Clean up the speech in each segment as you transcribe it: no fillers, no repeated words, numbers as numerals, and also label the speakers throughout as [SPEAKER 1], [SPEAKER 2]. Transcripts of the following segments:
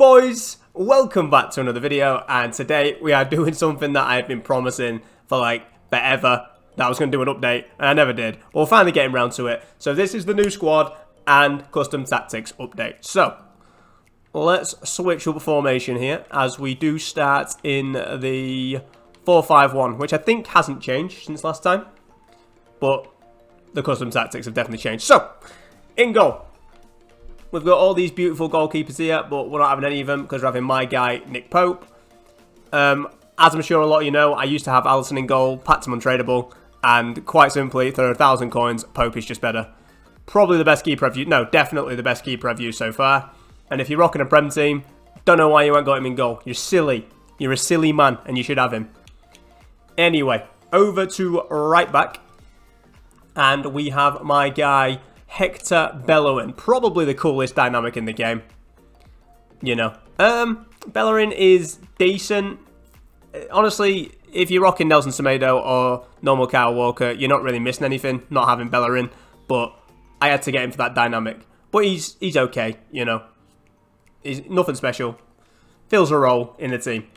[SPEAKER 1] Boys, welcome back to another video, and today we are doing something that I have been promising for like forever, that I was going to do an update, and I never did. We're finally getting around to it. So this is the new squad and custom tactics update. So let's switch up formation here, as we do start in the 4-5-1, which I think hasn't changed since last time, but the custom tactics have definitely changed. So, in goal, we've got all these beautiful goalkeepers here, but we're not having any of them because we're having my guy, Nick Pope. As I'm sure a lot of you know, I used to have Alisson in goal, packed him untradeable, and quite simply, for 1,000 coins, Pope is just better. Probably the best keeper I've used. No, definitely the best keeper I've used so far. And if you're rocking a Prem team, don't know why you ain't got him in goal. You're silly. You're a silly man, and you should have him. Anyway, over to right back. And we have my guy, Hector Bellerin. Probably the coolest dynamic in the game. You know. Bellerin is decent. Honestly, if you're rocking Nelson Semedo or normal Kyle Walker, you're not really missing anything, not having Bellerin. But I had to get him for that dynamic. But he's okay, you know. He's nothing special. Fills a role in the team.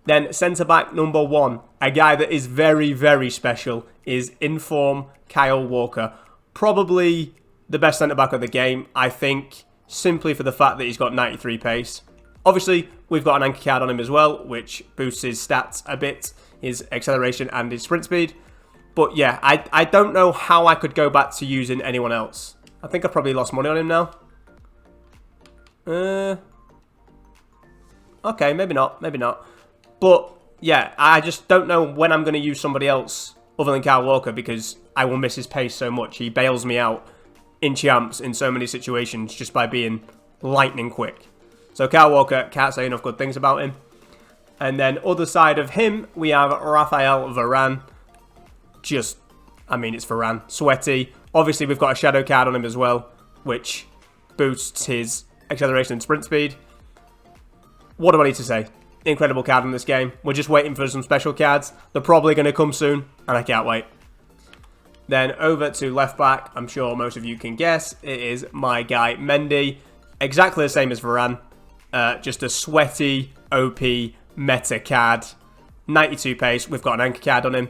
[SPEAKER 1] Then centre-back number 1, a guy that is very, very special, is in-form Kyle Walker. Probably the best centre-back of the game, I think, simply for the fact that he's got 93 pace. Obviously, we've got an anchor card on him as well, which boosts his stats a bit, his acceleration and his sprint speed. But yeah, I don't know how I could go back to using anyone else. I think I've probably lost money on him now. Okay, maybe not, maybe not. But, yeah, I just don't know when I'm going to use somebody else other than Kyle Walker because I will miss his pace so much. He bails me out in champs in so many situations just by being lightning quick. So Kyle Walker, can't say enough good things about him. And then other side of him, we have Raphael Varane. Just, I mean, it's Varane. Sweaty. Obviously, we've got a shadow card on him as well, which boosts his acceleration and sprint speed. What do I need to say? Incredible card in this game. We're just waiting for some special cards. They're probably going to come soon, and I can't wait. Then over to left back. I'm sure most of you can guess. It is my guy, Mendy. Exactly the same as Varane. Just a sweaty, OP, meta card. 92 pace. We've got an anchor card on him.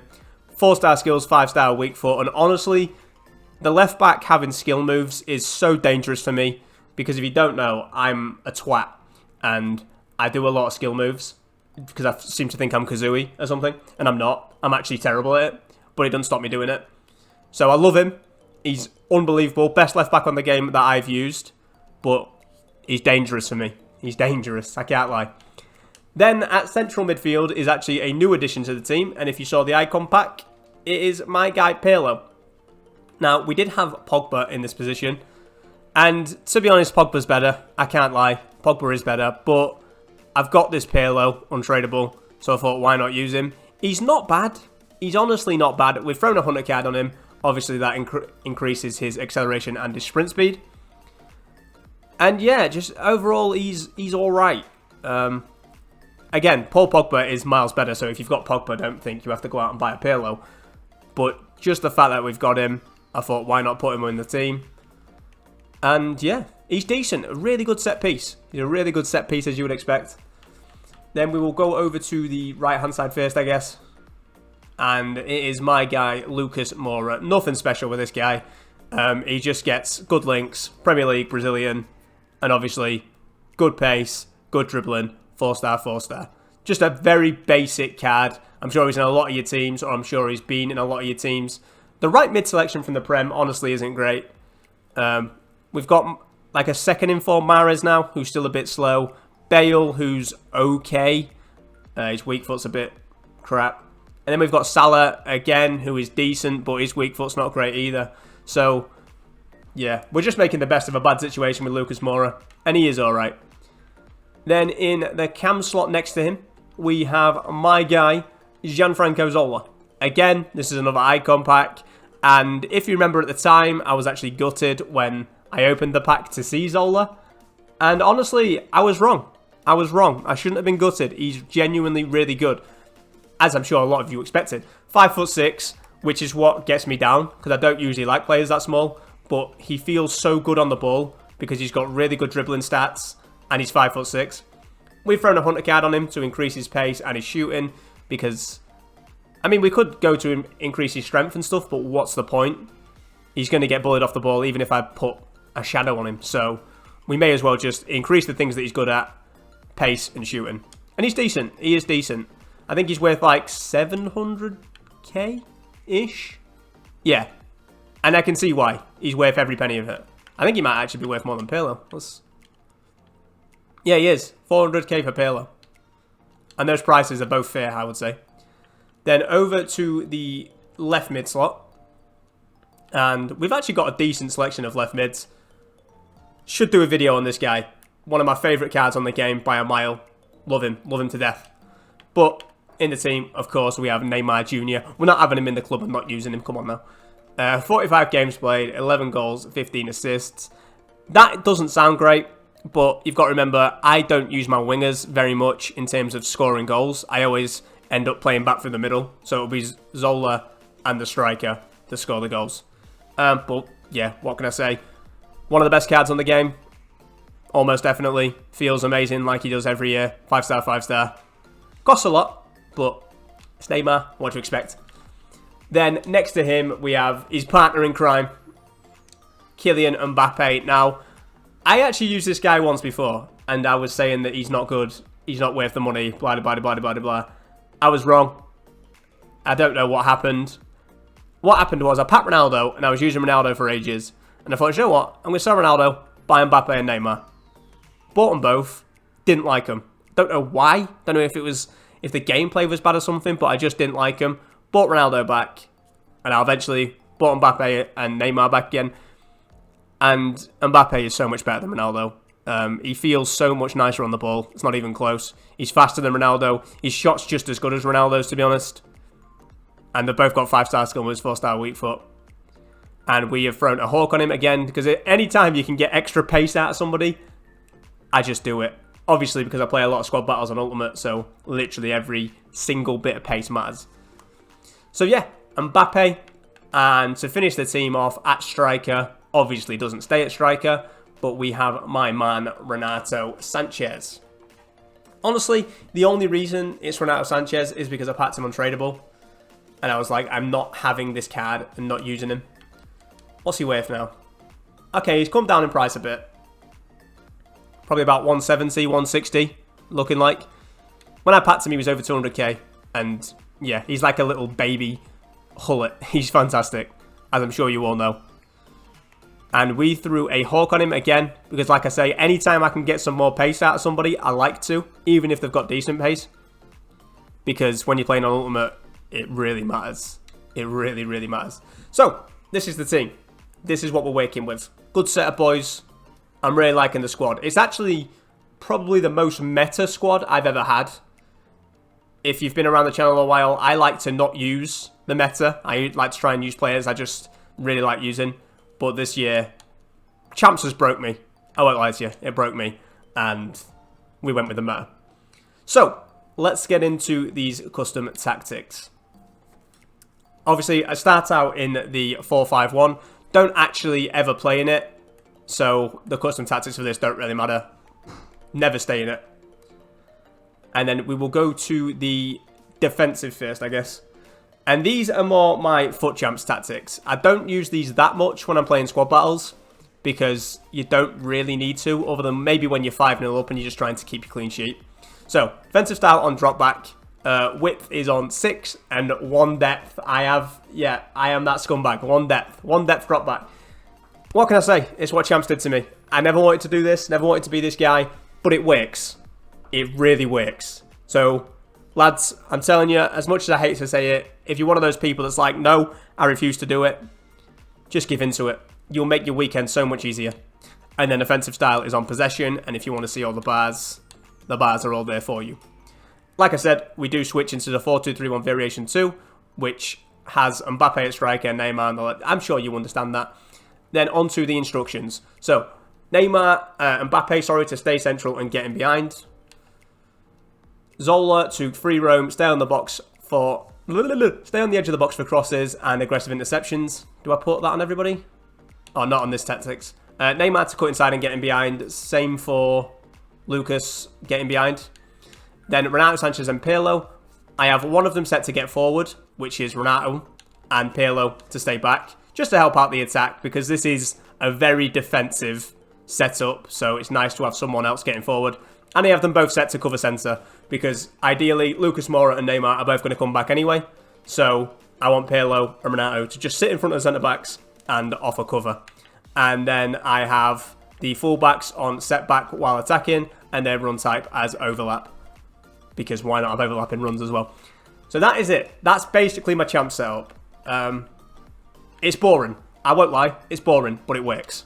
[SPEAKER 1] 4-star skills, 5-star weak foot. And honestly, the left back having skill moves is so dangerous for me. Because if you don't know, I'm a twat. And I do a lot of skill moves because I seem to think I'm Kazooie or something, and I'm not. I'm actually terrible at it, but it doesn't stop me doing it. So I love him. He's unbelievable. Best left back on the game that I've used, but he's dangerous for me. He's dangerous. I can't lie. Then at central midfield is actually a new addition to the team, and if you saw the icon pack, it is my guy Pirlo. Now, we did have Pogba in this position, and to be honest, Pogba's better. I can't lie. Pogba is better, but I've got this Pirlo, untradeable, so I thought, why not use him? He's not bad. He's honestly not bad. We've thrown a 100 card on him. Obviously, that increases his acceleration and his sprint speed. And yeah, just overall, he's all right. Again, Paul Pogba is miles better, so if you've got Pogba, don't think you have to go out and buy a Pirlo. But just the fact that we've got him, I thought, why not put him in the team? And yeah, he's decent. A really good set piece. He's a really good set piece, as you would expect. Then we will go over to the right-hand side first, I guess. And it is my guy, Lucas Moura. Nothing special with this guy. He just gets good links, Premier League, Brazilian, and obviously good pace, good dribbling, 4-star, 4-star. Just a very basic card. I'm sure he's in a lot of your teams, or I'm sure he's been in a lot of your teams. The right mid selection from the Prem, honestly, isn't great. We've got like a second inform Mahrez now, who's still a bit slow. Bale, who's okay. His weak foot's a bit crap. And then we've got Salah, again, who is decent, but his weak foot's not great either. So, yeah, we're just making the best of a bad situation with Lucas Moura. And he is alright. Then in the cam slot next to him, we have my guy, Gianfranco Zola. Again, this is another icon pack. And if you remember at the time, I was actually gutted when I opened the pack to see Zola. And honestly, I was wrong. I was wrong. I shouldn't have been gutted. He's genuinely really good. As I'm sure a lot of you expected. 5'6", which is what gets me down. Because I don't usually like players that small. But he feels so good on the ball. Because he's got really good dribbling stats. and he's 5'6". We've thrown a hunter card on him to increase his pace and his shooting because, I mean, we could go to increase his strength and stuff, but what's the point? He's going to get bullied off the ball even if I put a shadow on him. So we may as well just increase the things that he's good at, pace and shooting. And he's decent. He is decent. I think he's worth like 700k-ish. Yeah. And I can see why. He's worth every penny of it. I think he might actually be worth more than Pirlo. Yeah, he is. 400k for Pirlo. And those prices are both fair, I would say. Then over to the left mid slot. And we've actually got a decent selection of left mids. Should do a video on this guy. One of my favourite cards on the game by a mile. Love him. Love him to death. But in the team, of course, we have Neymar Jr. We're not having him in the club and not using him. Come on now. 45 games played, 11 goals, 15 assists. That doesn't sound great, but you've got to remember, I don't use my wingers very much in terms of scoring goals. I always end up playing back through the middle, so it'll be Zola and the striker to score the goals. But yeah, what can I say? One of the best cards on the game. Almost definitely. Feels amazing like he does every year. 5-star, 5-star. Costs a lot, but it's Neymar. What to expect? Then next to him, we have his partner in crime, Kylian Mbappe. Now, I actually used this guy once before, and I was saying that he's not good. He's not worth the money. Blah, blah, blah, blah, blah, blah. I was wrong. I don't know what happened. What happened was I packed Ronaldo, and I was using Ronaldo for ages. And I thought, you know what? I'm going to sell Ronaldo, buy Mbappe and Neymar. Bought them both. Didn't like them. Don't know why. Don't know if the gameplay was bad or something, but I just didn't like them. Bought Ronaldo back. And I eventually bought Mbappe and Neymar back again. And Mbappe is so much better than Ronaldo. He feels so much nicer on the ball. It's not even close. He's faster than Ronaldo. His shot's just as good as Ronaldo's, to be honest. And they've both got 5-star skill moves, 4-star weak foot. And we have thrown a hawk on him again, because any time you can get extra pace out of somebody, I just do it. Obviously, because I play a lot of squad battles on Ultimate, so literally every single bit of pace matters. So yeah, Mbappe. And to finish the team off at striker, obviously doesn't stay at striker, but we have my man, Renato Sanchez. Honestly, the only reason it's Renato Sanchez is because I packed him untradeable. And I was like, I'm not having this card and not using him. What's he worth now? Okay, he's come down in price a bit. Probably about 170, 160, looking like. When I packed him, he was over 200k. And yeah, he's like a little baby hullet. He's fantastic, as I'm sure you all know. And we threw a hawk on him again, because like I say, anytime I can get some more pace out of somebody, I like to, even if they've got decent pace. Because when you're playing on Ultimate, it really matters. It really, really matters. So, this is the team. This is what we're working with. Good set of boys. I'm really liking the squad. It's actually probably the most meta squad I've ever had. If you've been around the channel a while, I like to not use the meta. I like to try and use players I just really like using. But this year, Champs has broke me. I won't lie to you. It broke me. And we went with the meta. So, let's get into these custom tactics. Obviously, I start out in the 4-5-1. Don't actually ever play in it. So, the custom tactics for this don't really matter. Never stay in it. And then we will go to the defensive first, I guess. And these are more my FUT Champs tactics. I don't use these that much when I'm playing squad battles. Because you don't really need to. Other than maybe when you're 5-0 up and you're just trying to keep your clean sheet. So, defensive style on drop back. Width is on 6 and 1 depth. I am that scumbag. 1 depth. 1 depth drop back. What can I say? It's what Champs did to me. I never wanted to do this. Never wanted to be this guy. But it works. It really works. So, lads, I'm telling you, as much as I hate to say it, if you're one of those people that's like, no, I refuse to do it, just give into it. You'll make your weekend so much easier. And then offensive style is on possession. And if you want to see all the bars are all there for you. Like I said, we do switch into the 4-2-3-1 variation 2, which has Mbappe at striker, Neymar, and I'm sure you understand that. Then on to the instructions. So, Mbappe, to stay central and get in behind. Zola to free roam, stay on the box for... Stay on the edge of the box for crosses and aggressive interceptions. Do I put that on everybody? Oh, not on this tactics. Neymar to cut inside and get in behind. Same for Lucas getting behind. Then Renato Sanchez and Pirlo. I have one of them set to get forward, which is Renato, and Pirlo to stay back, just to help out the attack, because this is a very defensive setup, so it's nice to have someone else getting forward. And I have them both set to cover centre, because ideally Lucas Moura and Neymar are both going to come back anyway, so I want Pirlo and Renato to just sit in front of the centre-backs and offer cover. And then I have the full-backs on set back while attacking, and their run type as overlap, because why not have overlapping runs as well. So that is it. That's basically my champ setup. It's boring. I won't lie. It's boring, but it works.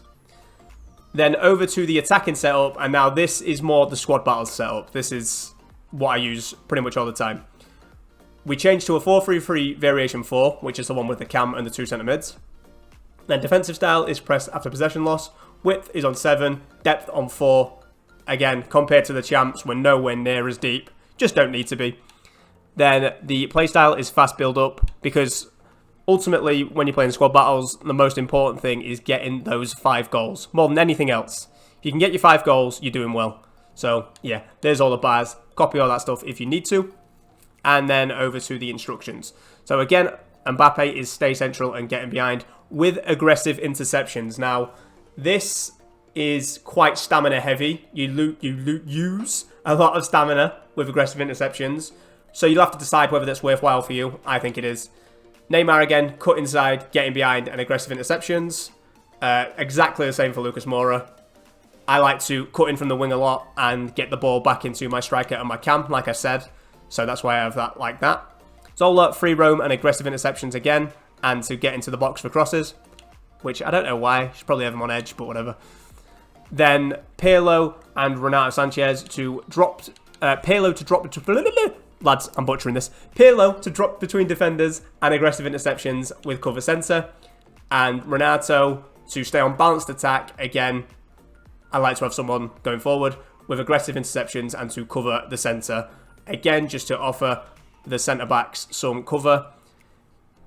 [SPEAKER 1] Then over to the attacking setup, and now this is more the squad battles setup. This is what I use pretty much all the time. We changed to a 4-3-3 variation 4, which is the one with the cam and the 2 centre mids. Then defensive style is press after possession loss. Width is on 7, depth on 4. Again, compared to the champs, we're nowhere near as deep. Just don't need to be. Then the playstyle is fast build up, because ultimately when you're playing squad battles, the most important thing is getting those 5 goals more than anything else. If you can get your 5 goals, you're doing well. So yeah, there's all the bars. Copy all that stuff if you need to. And then over to the instructions. So again, Mbappe is stay central and getting behind with aggressive interceptions. Now, this is quite stamina heavy. You use a lot of stamina with aggressive interceptions. So you'll have to decide whether that's worthwhile for you. I think it is. Neymar again, cut inside, getting behind and aggressive interceptions. Exactly the same for Lucas Moura. I like to cut in from the wing a lot and get the ball back into my striker and my cam, like I said. So that's why I have that like that. Zola, free roam and aggressive interceptions again. And to get into the box for crosses. Which I don't know why. Should probably have him on edge, but whatever. Then Pirlo and Renato Sanchez to drop... Pirlo to drop... Lads, I'm butchering this. Pirlo to drop between defenders and aggressive interceptions with cover centre. And Renato to stay on balanced attack. Again, I like to have someone going forward with aggressive interceptions and to cover the centre. Again, just to offer the centre-backs some cover.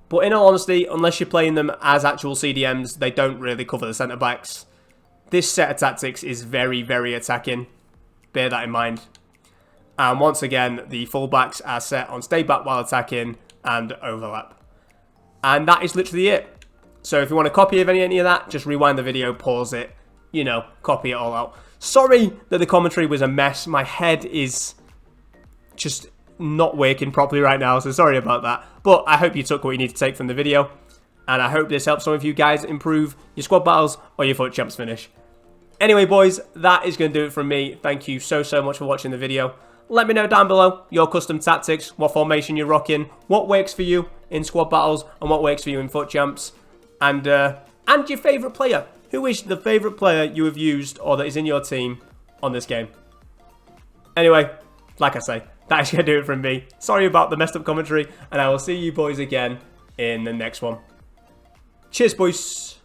[SPEAKER 1] But in all honesty, unless you're playing them as actual CDMs, they don't really cover the centre-backs. This set of tactics is very, very attacking. Bear that in mind. And once again, the full-backs are set on stay back while attacking and overlap. And that is literally it. So if you want a copy of any of that, just rewind the video, pause it, you know, copy it all out. Sorry that the commentary was a mess. My head is just not working properly right now, so sorry about that. But I hope you took what you need to take from the video. And I hope this helps some of you guys improve your squad battles or your FUT Champs finish. Anyway, boys, that is going to do it from me. Thank you so much for watching the video. Let me know down below your custom tactics, what formation you're rocking, what works for you in squad battles, and what works for you in FUT Champs. And your favourite player. Who is the favourite player you have used or that is in your team on this game? Anyway, like I say, that is going to do it from me. Sorry about the messed up commentary, and I will see you boys again in the next one. Cheers, boys.